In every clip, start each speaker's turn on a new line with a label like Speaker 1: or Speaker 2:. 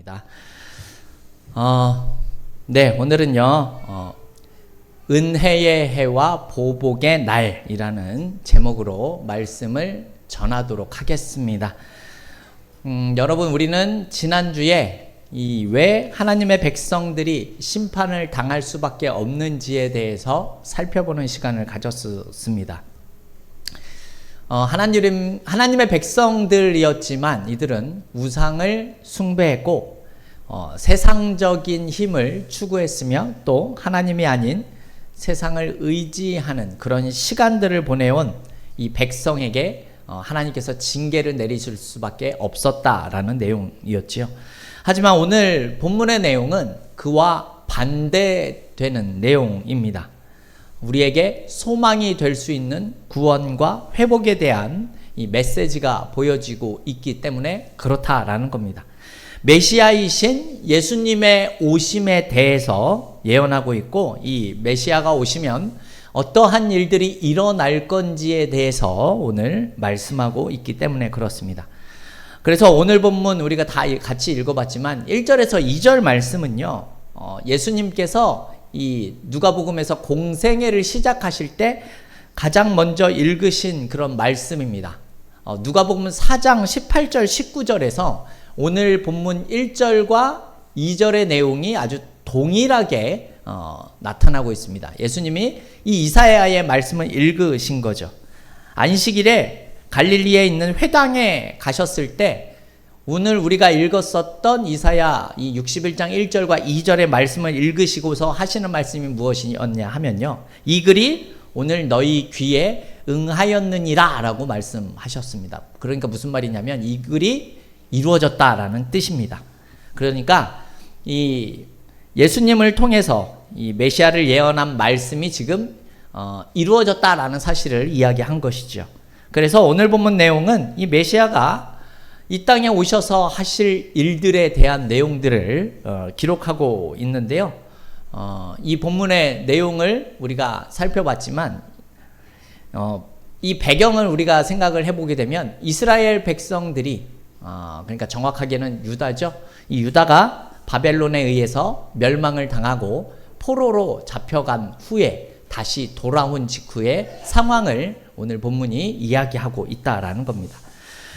Speaker 1: 입니다. 오늘은요, 은혜의 해와 보복의 날이라는 제목으로 말씀을 전하도록 하겠습니다. 여러분, 우리는 지난주에 왜 하나님의 백성들이 심판을 당할 수밖에 없는지에 대해서 살펴보는 시간을 가졌습니다. 하나님의 백성들이었지만 이들은 우상을 숭배했고 세상적인 힘을 추구했으며 또 하나님이 아닌 세상을 의지하는 그런 시간들을 보내온 이 백성에게 하나님께서 징계를 내리실 수밖에 없었다라는 내용이었지요. 하지만 오늘 본문의 내용은 그와 반대되는 내용입니다. 우리에게 소망이 될 수 있는 구원과 회복에 대한 이 메시지가 보여지고 있기 때문에 그렇다라는 겁니다. 메시아이신 예수님의 오심에 대해서 예언하고 있고, 이 메시아가 오시면 어떠한 일들이 일어날 건지에 대해서 오늘 말씀하고 있기 때문에 그렇습니다. 그래서 오늘 본문 우리가 다 같이 읽어봤지만 1절에서 2절 말씀은요, 예수님께서 이 누가복음에서 공생애를 시작하실 때 가장 먼저 읽으신 그런 말씀입니다. 누가복음 4장 18절 19절에서 오늘 본문 1절과 2절의 내용이 아주 동일하게 나타나고 있습니다. 예수님이 이 이사야의 말씀을 읽으신 거죠. 안식일에 갈릴리에 있는 회당에 가셨을 때 오늘 우리가 읽었었던 이사야 이 61장 1절과 2절의 말씀을 읽으시고서 하시는 말씀이 무엇이었냐 하면요, 이 글이 오늘 너희 귀에 응하였느니라 라고 말씀하셨습니다. 그러니까 무슨 말이냐면 이 글이 이루어졌다라는 뜻입니다. 그러니까 이 예수님을 통해서 이 메시아를 예언한 말씀이 지금 이루어졌다라는 사실을 이야기한 것이죠. 그래서 오늘 본문 내용은 이 메시아가 이 땅에 오셔서 하실 일들에 대한 내용들을 기록하고 있는데요. 이 본문의 내용을 우리가 살펴봤지만 이 배경을 우리가 생각을 해보게 되면 이스라엘 백성들이 그러니까 정확하게는 유다죠. 이 유다가 바벨론에 의해서 멸망을 당하고 포로로 잡혀간 후에 다시 돌아온 직후의 상황을 오늘 본문이 이야기하고 있다라는 겁니다.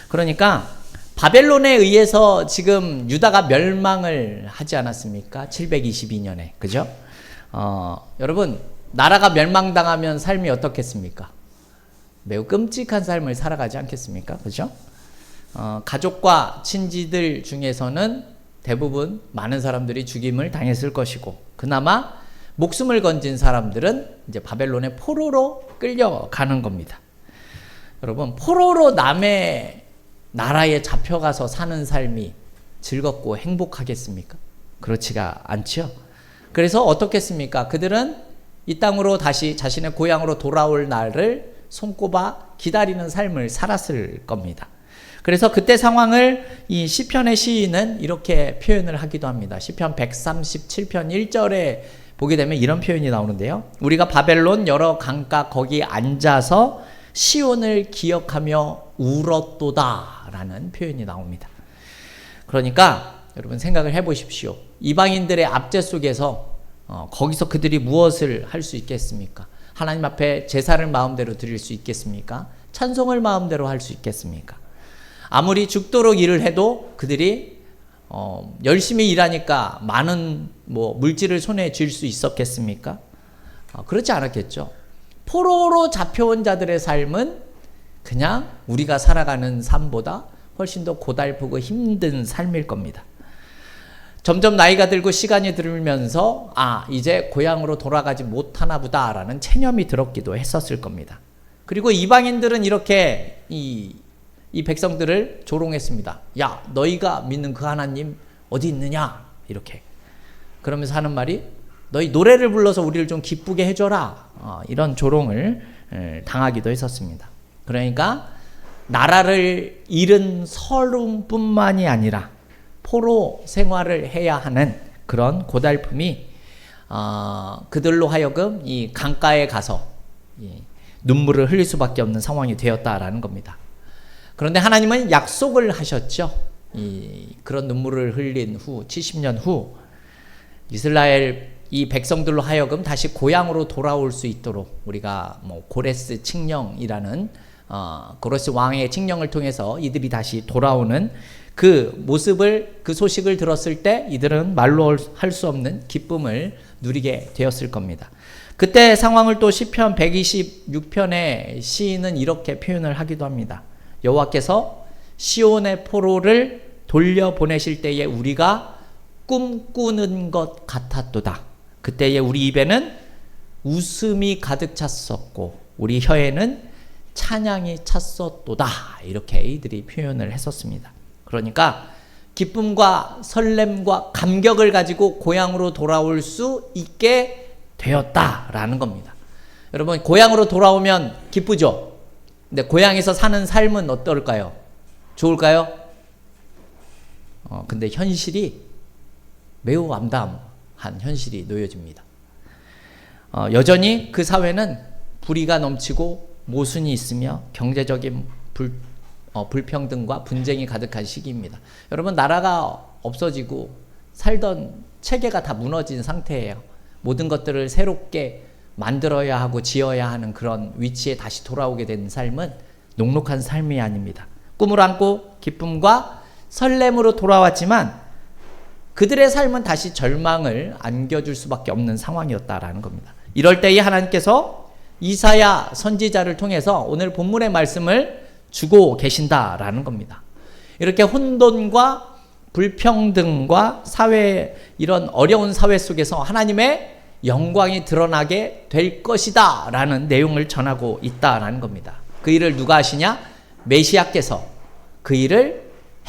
Speaker 1: 그러니까 바벨론에 의해서 지금 유다가 멸망을 하지 않았습니까? 722년에. 그죠? 여러분, 나라가 멸망당하면 삶이 어떻겠습니까? 매우 끔찍한 삶을 살아가지 않겠습니까? 그죠? 가족과 친지들 중에서는 대부분 많은 사람들이 죽임을 당했을 것이고, 그나마 목숨을 건진 사람들은 이제 바벨론의 포로로 끌려가는 겁니다. 여러분, 포로로 남의 나라에 잡혀가서 사는 삶이 즐겁고 행복하겠습니까? 그렇지가 않죠. 그래서 어떻겠습니까? 그들은 이 땅으로 다시 자신의 고향으로 돌아올 날을 손꼽아 기다리는 삶을 살았을 겁니다. 그래서 그때 상황을 이 시편의 시인은 이렇게 표현을 하기도 합니다. 시편 137편 1절에 보게 되면 이런 표현이 나오는데요. 우리가 바벨론 여러 강가 거기 앉아서 시온을 기억하며 울었도다 라는 표현이 나옵니다. 그러니까 여러분 생각을 해보십시오. 이방인들의 압제 속에서 거기서 그들이 무엇을 할 수 있겠습니까? 하나님 앞에 제사를 마음대로 드릴 수 있겠습니까? 찬송을 마음대로 할 수 있겠습니까? 아무리 죽도록 일을 해도 그들이 열심히 일하니까 많은 물질을 손에 쥘 수 있었겠습니까? 그렇지 않았겠죠. 포로로 잡혀온 자들의 삶은 그냥 우리가 살아가는 삶보다 훨씬 더 고달프고 힘든 삶일 겁니다. 점점 나이가 들고 시간이 들면서 이제 고향으로 돌아가지 못하나 보다라는 체념이 들었기도 했었을 겁니다. 그리고 이방인들은 이렇게 이 백성들을 조롱했습니다. 야, 너희가 믿는 그 하나님 어디 있느냐? 이렇게. 그러면서 하는 말이 너희 노래를 불러서 우리를 좀 기쁘게 해줘라. 이런 조롱을 당하기도 했었습니다. 그러니까 나라를 잃은 서름뿐만이 아니라 포로 생활을 해야 하는 그런 고달픔이 그들로 하여금 이 강가에 가서 눈물을 흘릴 수밖에 없는 상황이 되었다라는 겁니다. 그런데 하나님은 약속을 하셨죠. 그런 눈물을 흘린 후 70년 후 이스라엘 이 백성들로 하여금 다시 고향으로 돌아올 수 있도록 우리가 고레스 칙령이라는 고레스 왕의 칙령을 통해서 이들이 다시 돌아오는 그 모습을, 그 소식을 들었을 때 이들은 말로 할 수 없는 기쁨을 누리게 되었을 겁니다. 그때 상황을 또 시편 126편의 시인은 이렇게 표현을 하기도 합니다. 여호와께서 시온의 포로를 돌려보내실 때에 우리가 꿈꾸는 것 같았도다. 그때에 우리 입에는 웃음이 가득 찼었고 우리 혀에는 찬양이 찼었도다. 이렇게 이들이 표현을 했었습니다. 그러니까 기쁨과 설렘과 감격을 가지고 고향으로 돌아올 수 있게 되었다라는 겁니다. 여러분, 고향으로 돌아오면 기쁘죠? 근데 고향에서 사는 삶은 어떨까요? 좋을까요? 근데 현실이 매우 암담한 현실이 놓여집니다. 여전히 그 사회는 불의가 넘치고 모순이 있으며 경제적인 불평등과 분쟁이 가득한 시기입니다. 여러분, 나라가 없어지고 살던 체계가 다 무너진 상태예요. 모든 것들을 새롭게 만들어야 하고 지어야 하는 그런 위치에 다시 돌아오게 된 삶은 녹록한 삶이 아닙니다. 꿈을 안고 기쁨과 설렘으로 돌아왔지만 그들의 삶은 다시 절망을 안겨줄 수밖에 없는 상황이었다라는 겁니다. 이럴 때에 하나님께서 이사야 선지자를 통해서 오늘 본문의 말씀을 주고 계신다라는 겁니다. 이렇게 혼돈과 불평등과 사회, 이런 어려운 사회 속에서 하나님의 영광이 드러나게 될 것이다 라는 내용을 전하고 있다라는 겁니다. 그 일을 누가 하시냐? 메시아께서 그 일을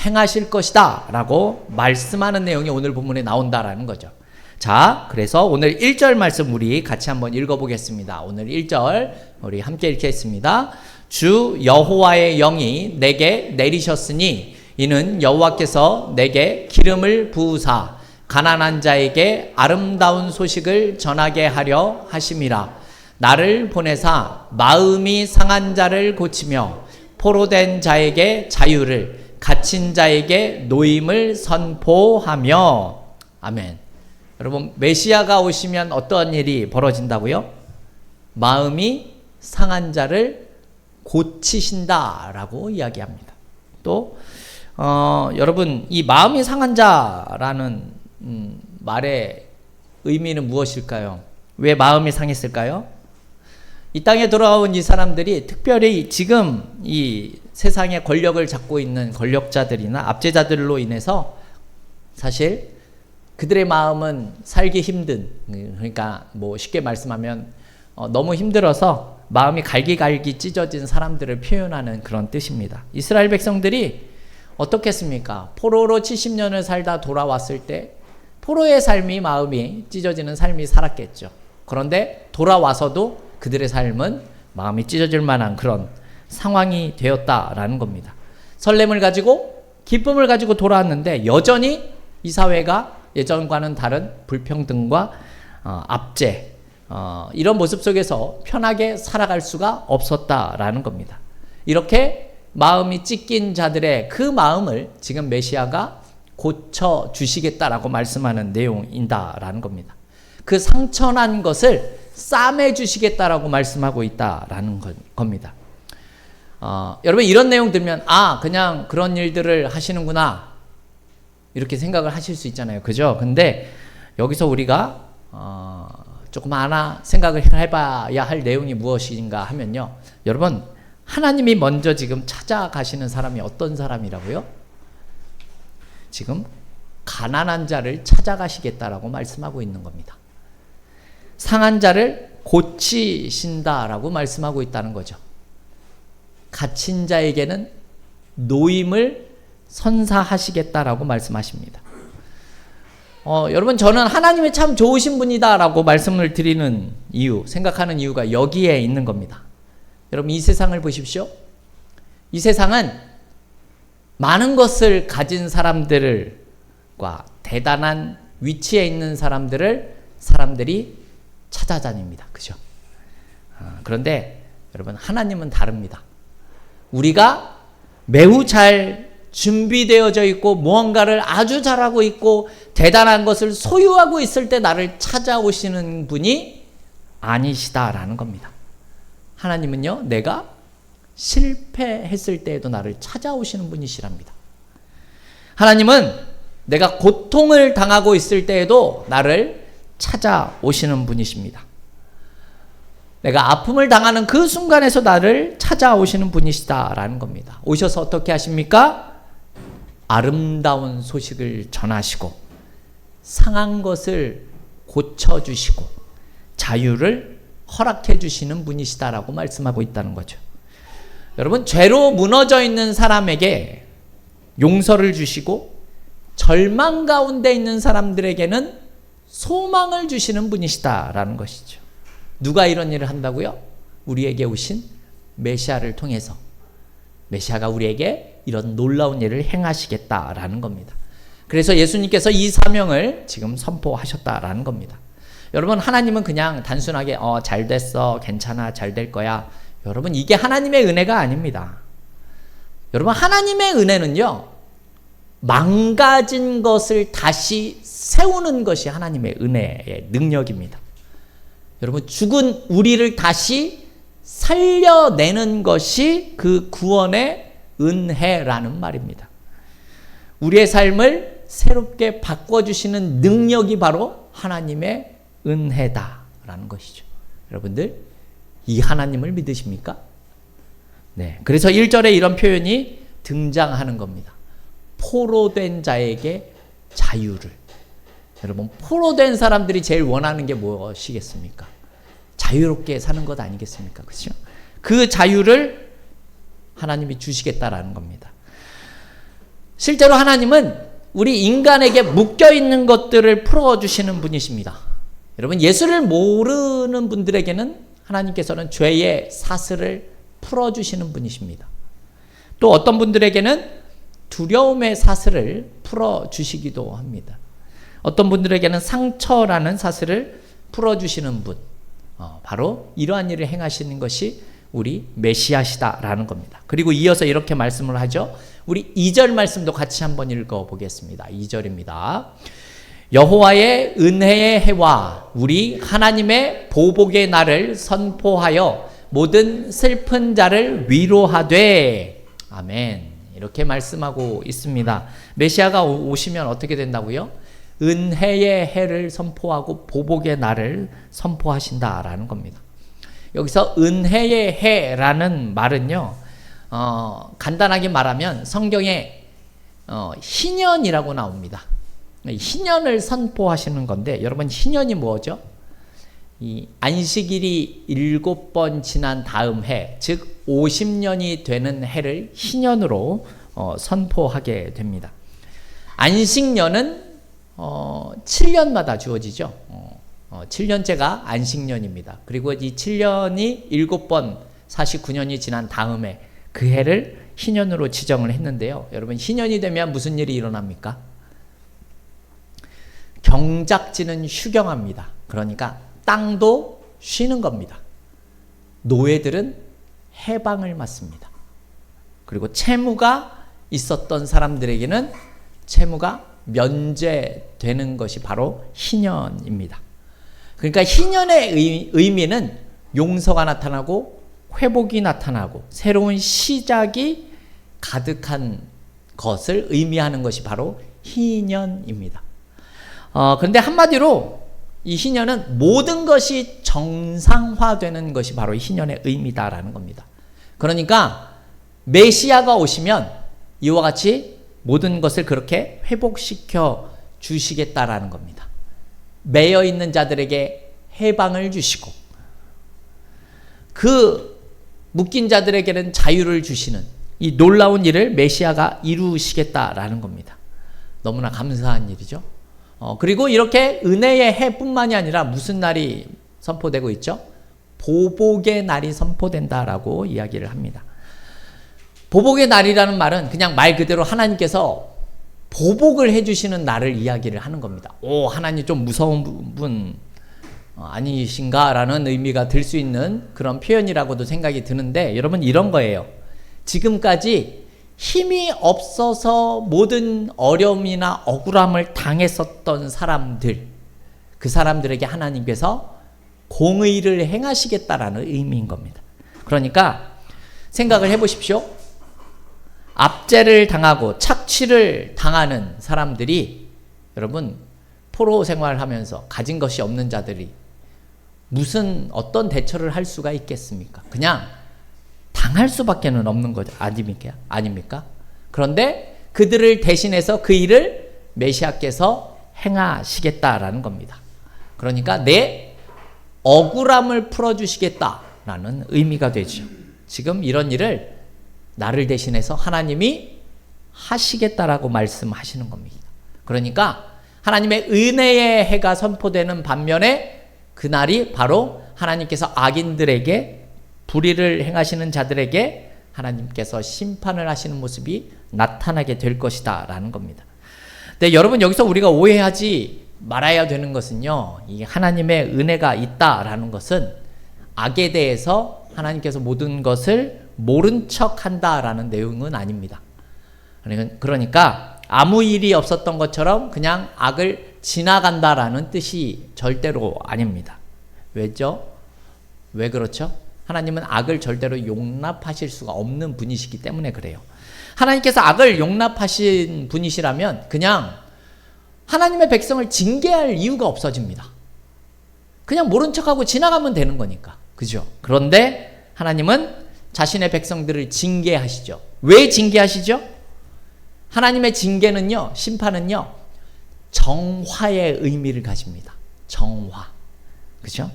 Speaker 1: 행하실 것이다 라고 말씀하는 내용이 오늘 본문에 나온다라는 거죠. 자, 그래서 오늘 1절 말씀 우리 같이 한번 읽어보겠습니다. 오늘 1절 우리 함께 읽겠습니다. 주 여호와의 영이 내게 내리셨으니 이는 여호와께서 내게 기름을 부으사 가난한 자에게 아름다운 소식을 전하게 하려 하심이라. 나를 보내사 마음이 상한 자를 고치며 포로된 자에게 자유를, 갇힌 자에게 노임을 선포하며. 아멘. 여러분, 메시아가 오시면 어떤 일이 벌어진다고요? 마음이 상한 자를 고치신다라고 이야기합니다. 또 여러분, 이 마음이 상한 자라는 말의 의미는 무엇일까요? 왜 마음이 상했을까요? 이 땅에 돌아온 이 사람들이 특별히 지금 이 세상의 권력을 잡고 있는 권력자들이나 압제자들로 인해서 사실 그들의 마음은 살기 힘든, 그러니까 뭐 쉽게 말씀하면 너무 힘들어서 마음이 갈기갈기 찢어진 사람들을 표현하는 그런 뜻입니다. 이스라엘 백성들이 어떻겠습니까? 포로로 70년을 살다 돌아왔을 때 포로의 삶이, 마음이 찢어지는 삶이 살았겠죠. 그런데 돌아와서도 그들의 삶은 마음이 찢어질 만한 그런 상황이 되었다라는 겁니다. 설렘을 가지고 기쁨을 가지고 돌아왔는데 여전히 이 사회가 예전과는 다른 불평등과 압제, 이런 모습 속에서 편하게 살아갈 수가 없었다라는 겁니다. 이렇게 마음이 찢긴 자들의 그 마음을 지금 메시아가 고쳐주시겠다라고 말씀하는 내용이다라는 겁니다. 그 상처난 것을 싸매주시겠다라고 말씀하고 있다라는 겁니다. 여러분, 이런 내용 들으면 그냥 그런 일들을 하시는구나 이렇게 생각을 하실 수 있잖아요. 그죠? 근데 여기서 우리가 조금 하나 생각을 해봐야 할 내용이 무엇인가 하면요, 여러분, 하나님이 먼저 지금 찾아가시는 사람이 어떤 사람이라고요? 지금 가난한 자를 찾아가시겠다라고 말씀하고 있는 겁니다. 상한 자를 고치신다라고 말씀하고 있다는 거죠. 갇힌 자에게는 노임을 선사하시겠다라고 말씀하십니다. 여러분, 저는 하나님이 참 좋으신 분이다라고 말씀을 드리는 이유, 생각하는 이유가 여기에 있는 겁니다. 여러분, 이 세상을 보십시오. 이 세상은 많은 것을 가진 사람들과 대단한 위치에 있는 사람들이 찾아다닙니다. 그죠? 그런데 여러분, 하나님은 다릅니다. 우리가 매우 잘 준비되어져 있고 무언가를 아주 잘하고 있고 대단한 것을 소유하고 있을 때 나를 찾아오시는 분이 아니시다라는 겁니다. 하나님은요, 내가 실패했을 때에도 나를 찾아오시는 분이시랍니다. 하나님은 내가 고통을 당하고 있을 때에도 나를 찾아오시는 분이십니다. 내가 아픔을 당하는 그 순간에서 나를 찾아오시는 분이시다라는 겁니다. 오셔서 어떻게 하십니까? 아름다운 소식을 전하시고 상한 것을 고쳐주시고 자유를 허락해 주시는 분이시다라고 말씀하고 있다는 거죠. 여러분, 죄로 무너져 있는 사람에게 용서를 주시고 절망 가운데 있는 사람들에게는 소망을 주시는 분이시다라는 것이죠. 누가 이런 일을 한다고요? 우리에게 오신 메시아를 통해서 메시아가 우리에게 이런 놀라운 일을 행하시겠다라는 겁니다. 그래서 예수님께서 이 사명을 지금 선포하셨다라는 겁니다. 여러분, 하나님은 그냥 단순하게 잘 됐어, 괜찮아, 잘 될 거야. 여러분, 이게 하나님의 은혜가 아닙니다. 여러분, 하나님의 은혜는요, 망가진 것을 다시 세우는 것이 하나님의 은혜의 능력입니다. 여러분, 죽은 우리를 다시 살려내는 것이 그 구원의 은혜라는 말입니다. 우리의 삶을 새롭게 바꿔주시는 능력이 바로 하나님의 은혜다라는 것이죠. 여러분들, 이 하나님을 믿으십니까? 네. 그래서 1절에 이런 표현이 등장하는 겁니다. 포로된 자에게 자유를. 여러분, 포로된 사람들이 제일 원하는 게 무엇이겠습니까? 자유롭게 사는 것 아니겠습니까? 그렇죠? 그 자유를 하나님이 주시겠다라는 겁니다. 실제로 하나님은 우리 인간에게 묶여있는 것들을 풀어주시는 분이십니다. 여러분, 예수를 모르는 분들에게는 하나님께서는 죄의 사슬을 풀어주시는 분이십니다. 또 어떤 분들에게는 두려움의 사슬을 풀어주시기도 합니다. 어떤 분들에게는 상처라는 사슬을 풀어주시는 분, 바로 이러한 일을 행하시는 것이 우리 메시아시다라는 겁니다. 그리고 이어서 이렇게 말씀을 하죠. 우리 2절 말씀도 같이 한번 읽어보겠습니다. 2절입니다. 여호와의 은혜의 해와 우리 하나님의 보복의 날을 선포하여 모든 슬픈 자를 위로하되. 아멘. 이렇게 말씀하고 있습니다. 메시아가 오시면 어떻게 된다고요? 은혜의 해를 선포하고 보복의 날을 선포하신다라는 겁니다. 여기서 은혜의 해라는 말은요, 간단하게 말하면 성경에 희년이라고 나옵니다. 희년을 선포하시는 건데, 여러분, 희년이 뭐죠? 이 안식일이 7번 지난 다음 해, 즉 50년이 되는 해를 희년으로 선포하게 됩니다. 안식년은 7년마다 주어지죠. 7년째가 안식년입니다. 그리고 이 7년이 7번 49년이 지난 다음에 그 해를 희년으로 지정을 했는데요. 여러분, 희년이 되면 무슨 일이 일어납니까? 경작지는 휴경합니다. 그러니까 땅도 쉬는 겁니다. 노예들은 해방을 맞습니다. 그리고 채무가 있었던 사람들에게는 채무가 면제되는 것이 바로 희년입니다. 그러니까 희년의 의미는 용서가 나타나고 회복이 나타나고 새로운 시작이 가득한 것을 의미하는 것이 바로 희년입니다. 그런데 한마디로 이 희년은 모든 것이 정상화되는 것이 바로 희년의 의미다라는 겁니다. 그러니까 메시아가 오시면 이와 같이 모든 것을 그렇게 회복시켜 주시겠다라는 겁니다. 매여 있는 자들에게 해방을 주시고 그 묶인 자들에게는 자유를 주시는 이 놀라운 일을 메시아가 이루시겠다라는 겁니다. 너무나 감사한 일이죠. 그리고 이렇게 은혜의 해뿐만이 아니라 무슨 날이 선포되고 있죠? 보복의 날이 선포된다라고 이야기를 합니다. 보복의 날이라는 말은 그냥 말 그대로 하나님께서 보복을 해주시는 날을 이야기를 하는 겁니다. 하나님 좀 무서운 분 아니신가? 라는 의미가 들 수 있는 그런 표현이라고도 생각이 드는데, 여러분, 이런 거예요. 지금까지 힘이 없어서 모든 어려움이나 억울함을 당했었던 사람들, 그 사람들에게 하나님께서 공의를 행하시겠다라는 의미인 겁니다. 그러니까 생각을 해보십시오. 압제를 당하고 착취를 당하는 사람들이, 여러분, 포로 생활을 하면서 가진 것이 없는 자들이 어떤 대처를 할 수가 있겠습니까? 그냥 당할 수밖에는 없는 것 아닙니까? 그런데 그들을 대신해서 그 일을 메시아께서 행하시겠다라는 겁니다. 그러니까 내 억울함을 풀어주시겠다라는 의미가 되죠. 지금 이런 일을 나를 대신해서 하나님이 하시겠다라고 말씀하시는 겁니다. 그러니까 하나님의 은혜의 해가 선포되는 반면에 그날이 바로 하나님께서 악인들에게, 불의를 행하시는 자들에게 하나님께서 심판을 하시는 모습이 나타나게 될 것이다 라는 겁니다. 근데 여러분, 여기서 우리가 오해하지 말아야 되는 것은요, 이 하나님의 은혜가 있다라는 것은 악에 대해서 하나님께서 모든 것을 모른 척 한다라는 내용은 아닙니다. 그러니까 아무 일이 없었던 것처럼 그냥 악을 지나간다라는 뜻이 절대로 아닙니다. 왜죠? 왜 그렇죠? 하나님은 악을 절대로 용납하실 수가 없는 분이시기 때문에 그래요. 하나님께서 악을 용납하신 분이시라면 그냥 하나님의 백성을 징계할 이유가 없어집니다. 그냥 모른 척하고 지나가면 되는 거니까. 그죠? 그런데 하나님은 자신의 백성들을 징계하시죠. 왜 징계하시죠? 하나님의 징계는요, 심판은요, 정화의 의미를 가집니다. 정화. 그죠?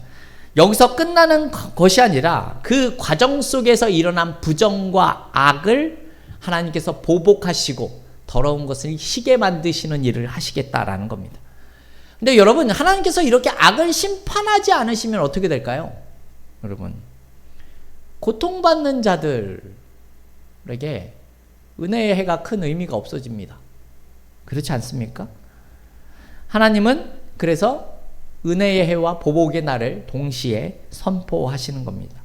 Speaker 1: 여기서 끝나는 것이 아니라 그 과정 속에서 일어난 부정과 악을 하나님께서 보복하시고 더러운 것을 희게 만드시는 일을 하시겠다라는 겁니다. 근데 여러분, 하나님께서 이렇게 악을 심판하지 않으시면 어떻게 될까요? 여러분, 고통받는 자들에게 은혜의 해가 큰 의미가 없어집니다. 그렇지 않습니까? 하나님은 그래서 은혜의 해와 보복의 날을 동시에 선포하시는 겁니다.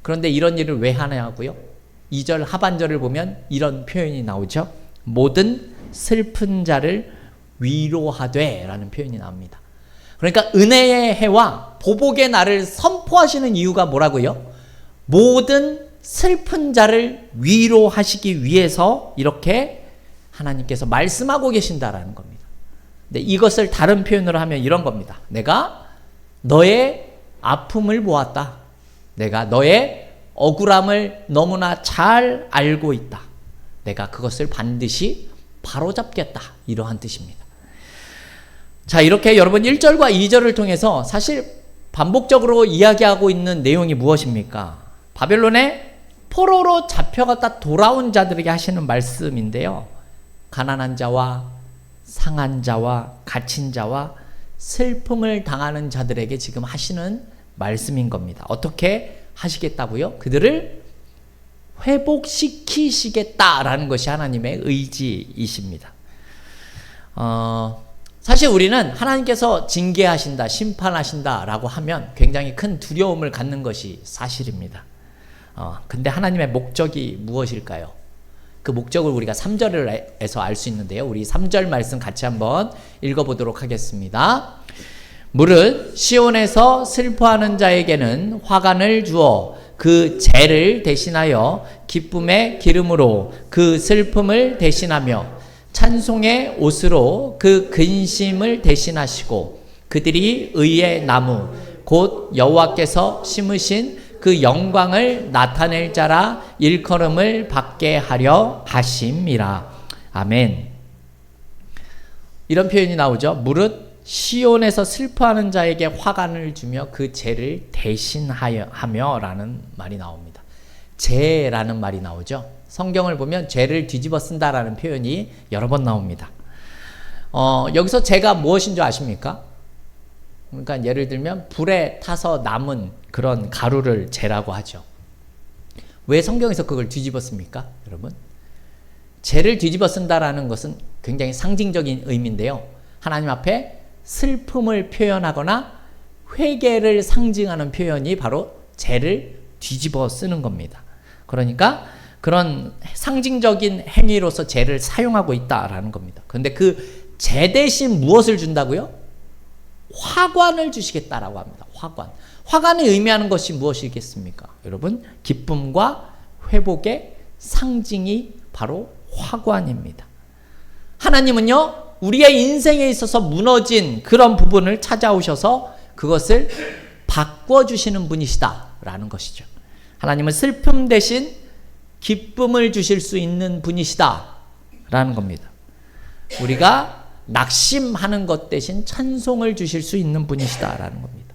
Speaker 1: 그런데 이런 일을 왜 하냐고요? 2절 하반절을 보면 이런 표현이 나오죠. 모든 슬픈 자를 위로하되 라는 표현이 나옵니다. 그러니까 은혜의 해와 보복의 날을 선포하시는 이유가 뭐라고요? 모든 슬픈 자를 위로하시기 위해서 이렇게 하나님께서 말씀하고 계신다라는 겁니다. 근데 이것을 다른 표현으로 하면 이런 겁니다. 내가 너의 아픔을 보았다. 내가 너의 억울함을 너무나 잘 알고 있다. 내가 그것을 반드시 바로잡겠다. 이러한 뜻입니다. 자, 이렇게 여러분 1절과 2절을 통해서 사실 반복적으로 이야기하고 있는 내용이 무엇입니까? 바벨론에 포로로 잡혀갔다 돌아온 자들에게 하시는 말씀인데요. 가난한 자와 상한 자와 갇힌 자와 슬픔을 당하는 자들에게 지금 하시는 말씀인 겁니다. 어떻게 하시겠다고요? 그들을 회복시키시겠다라는 것이 하나님의 의지이십니다. 사실 우리는 하나님께서 징계하신다, 심판하신다라고 하면 굉장히 큰 두려움을 갖는 것이 사실입니다. 근데 하나님의 목적이 무엇일까요? 그 목적을 우리가 3절에서 알 수 있는데요. 우리 3절 말씀 같이 한번 읽어보도록 하겠습니다. 무릇 시온에서 슬퍼하는 자에게는 화관을 주어 그 죄를 대신하여 기쁨의 기름으로 그 슬픔을 대신하며 찬송의 옷으로 그 근심을 대신하시고 그들이 의의 나무 곧 여호와께서 심으신 그 영광을 나타낼 자라 일컬음을 받게 하려 하심이라. 아멘. 이런 표현이 나오죠. 무릇 시온에서 슬퍼하는 자에게 화관을 주며 그 죄를 대신하며 라는 말이 나옵니다. 죄라는 말이 나오죠. 성경을 보면 죄를 뒤집어 쓴다라는 표현이 여러 번 나옵니다. 여기서 죄가 무엇인 줄 아십니까? 그러니까 예를 들면 불에 타서 남은 그런 가루를 죄라고 하죠. 왜 성경에서 그걸 뒤집어 씁니까? 여러분, 죄를 뒤집어 쓴다라는 것은 굉장히 상징적인 의미인데요. 하나님 앞에 슬픔을 표현하거나 회개를 상징하는 표현이 바로 죄를 뒤집어 쓰는 겁니다. 그러니까 그런 상징적인 행위로서 죄를 사용하고 있다라는 겁니다. 그런데 그 죄 대신 무엇을 준다고요? 화관을 주시겠다라고 합니다. 화관. 화관이 의미하는 것이 무엇이겠습니까? 여러분, 기쁨과 회복의 상징이 바로 화관입니다. 하나님은요, 우리의 인생에 있어서 무너진 그런 부분을 찾아오셔서 그것을 바꿔주시는 분이시다라는 것이죠. 하나님은 슬픔 대신 기쁨을 주실 수 있는 분이시다라는 겁니다. 우리가 낙심하는 것 대신 찬송을 주실 수 있는 분이시다라는 겁니다.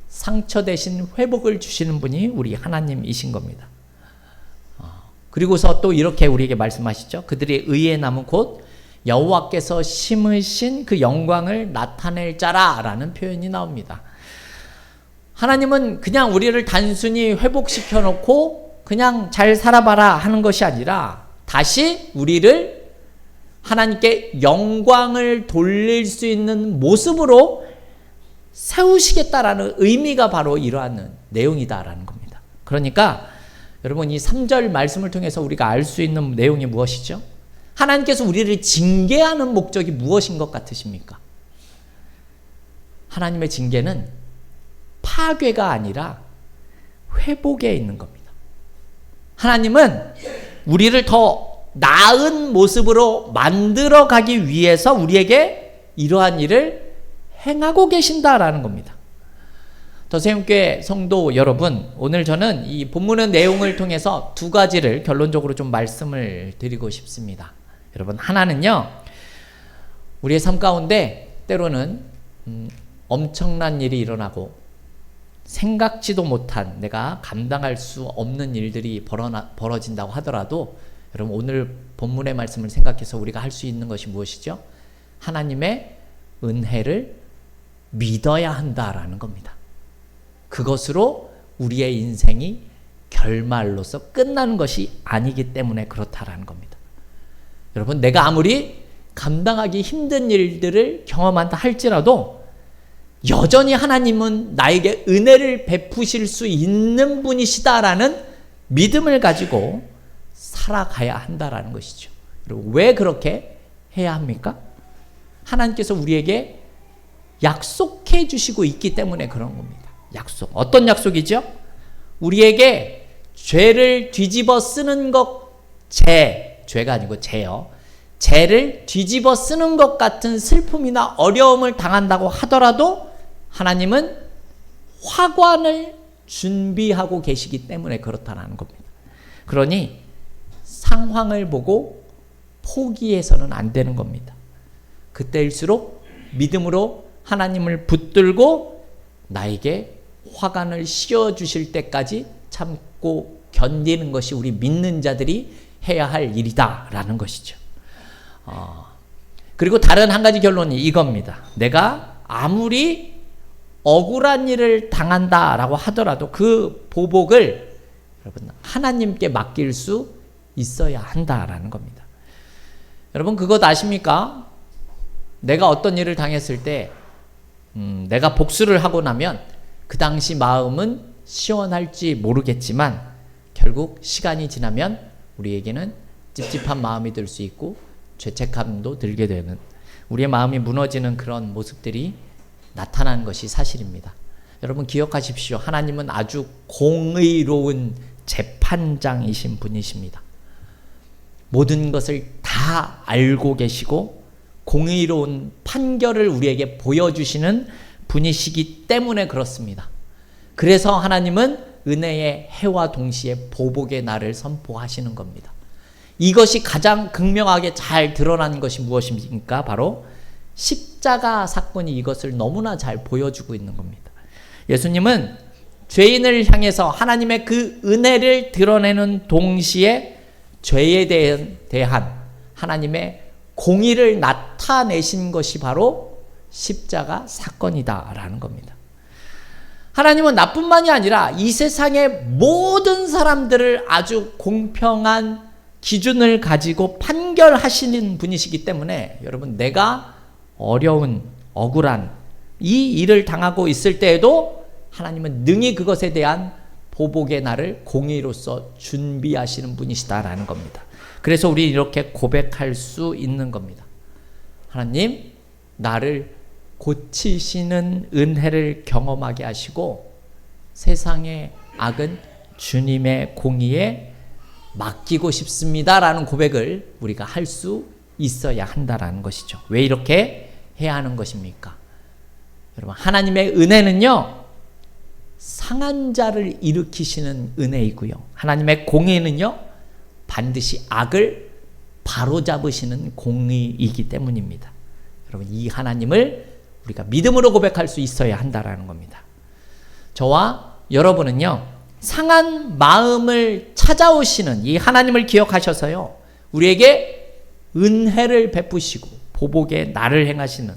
Speaker 1: 상처 대신 회복을 주시는 분이 우리 하나님이신 겁니다. 그리고서 또 이렇게 우리에게 말씀하시죠. 그들의 의의 나무 곧 여호와께서 심으신 그 영광을 나타낼 자라라는 표현이 나옵니다. 하나님은 그냥 우리를 단순히 회복시켜 놓고 그냥 잘 살아봐라 하는 것이 아니라 다시 우리를 하나님께 영광을 돌릴 수 있는 모습으로 세우시겠다라는 의미가 바로 이러한 내용이다라는 겁니다. 그러니까 여러분, 이 3절 말씀을 통해서 우리가 알 수 있는 내용이 무엇이죠? 하나님께서 우리를 징계하는 목적이 무엇인 것 같으십니까? 하나님의 징계는 파괴가 아니라 회복에 있는 겁니다. 하나님은 우리를 더 나은 모습으로 만들어 가기 위해서 우리에게 이러한 일을 행하고 계신다라는 겁니다. 더세움교회 성도 여러분, 오늘 저는 이 본문의 내용을 통해서 두 가지를 결론적으로 좀 말씀을 드리고 싶습니다. 여러분, 하나는요, 우리의 삶 가운데 때로는 엄청난 일이 일어나고 생각지도 못한, 내가 감당할 수 없는 일들이 벌어진다고 하더라도 여러분, 오늘 본문의 말씀을 생각해서 우리가 할 수 있는 것이 무엇이죠? 하나님의 은혜를 믿어야 한다라는 겁니다. 그것으로 우리의 인생이 결말로서 끝나는 것이 아니기 때문에 그렇다라는 겁니다. 여러분, 내가 아무리 감당하기 힘든 일들을 경험한다 할지라도 여전히 하나님은 나에게 은혜를 베푸실 수 있는 분이시다라는 믿음을 가지고 살아가야 한다라는 것이죠. 그리고 왜 그렇게 해야 합니까? 하나님께서 우리에게 약속해 주시고 있기 때문에 그런 겁니다. 약속. 어떤 약속이죠? 우리에게 죄를 뒤집어 쓰는 것, 죄가 아니고 죄요. 죄를 뒤집어 쓰는 것 같은 슬픔이나 어려움을 당한다고 하더라도 하나님은 화관을 준비하고 계시기 때문에 그렇다는 겁니다. 그러니 상황을 보고 포기해서는 안 되는 겁니다. 그때일수록 믿음으로 하나님을 붙들고 나에게 화관을 씌워주실 때까지 참고 견디는 것이 우리 믿는 자들이 해야 할 일이다라는 것이죠. 그리고 다른 한 가지 결론이 이겁니다. 내가 아무리 억울한 일을 당한다라고 하더라도 그 보복을 여러분 하나님께 맡길 수 있어야 한다라는 겁니다. 여러분, 그것 아십니까? 내가 어떤 일을 당했을 때 내가 복수를 하고 나면 그 당시 마음은 시원할지 모르겠지만 결국 시간이 지나면 우리에게는 찝찝한 마음이 들 수 있고 죄책감도 들게 되는, 우리의 마음이 무너지는 그런 모습들이 나타나는 것이 사실입니다. 여러분 기억하십시오. 하나님은 아주 공의로운 재판장이신 분이십니다. 모든 것을 다 알고 계시고 공의로운 판결을 우리에게 보여주시는 분이시기 때문에 그렇습니다. 그래서 하나님은 은혜의 해와 동시에 보복의 날을 선포하시는 겁니다. 이것이 가장 극명하게 잘 드러난 것이 무엇입니까? 바로 십자가 사건이 이것을 너무나 잘 보여주고 있는 겁니다. 예수님은 죄인을 향해서 하나님의 그 은혜를 드러내는 동시에 죄에 대한 하나님의 공의를 나타내신 것이 바로 십자가 사건이다라는 겁니다. 하나님은 나뿐만이 아니라 이 세상의 모든 사람들을 아주 공평한 기준을 가지고 판결하시는 분이시기 때문에 여러분, 내가 어려운 억울한 이 일을 당하고 있을 때에도 하나님은 능히 그것에 대한 보복의 날을 공의로서 준비하시는 분이시다라는 겁니다. 그래서 우리 이렇게 고백할 수 있는 겁니다. 하나님, 나를 고치시는 은혜를 경험하게 하시고 세상의 악은 주님의 공의에 맡기고 싶습니다라는 고백을 우리가 할 수 있어야 한다라는 것이죠. 왜 이렇게 해야 하는 것입니까? 여러분, 하나님의 은혜는요, 상한 자를 일으키시는 은혜이고요. 하나님의 공의는요, 반드시 악을 바로잡으시는 공의이기 때문입니다. 여러분, 이 하나님을 우리가 믿음으로 고백할 수 있어야 한다라는 겁니다. 저와 여러분은요, 상한 마음을 찾아오시는 이 하나님을 기억하셔서요, 우리에게 은혜를 베푸시고 보복의 날을 행하시는,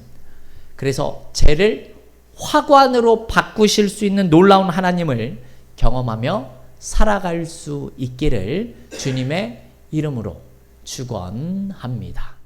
Speaker 1: 그래서 죄를 화관으로 바꾸실 수 있는 놀라운 하나님을 경험하며 살아갈 수 있기를 주님의 이름으로 축원합니다.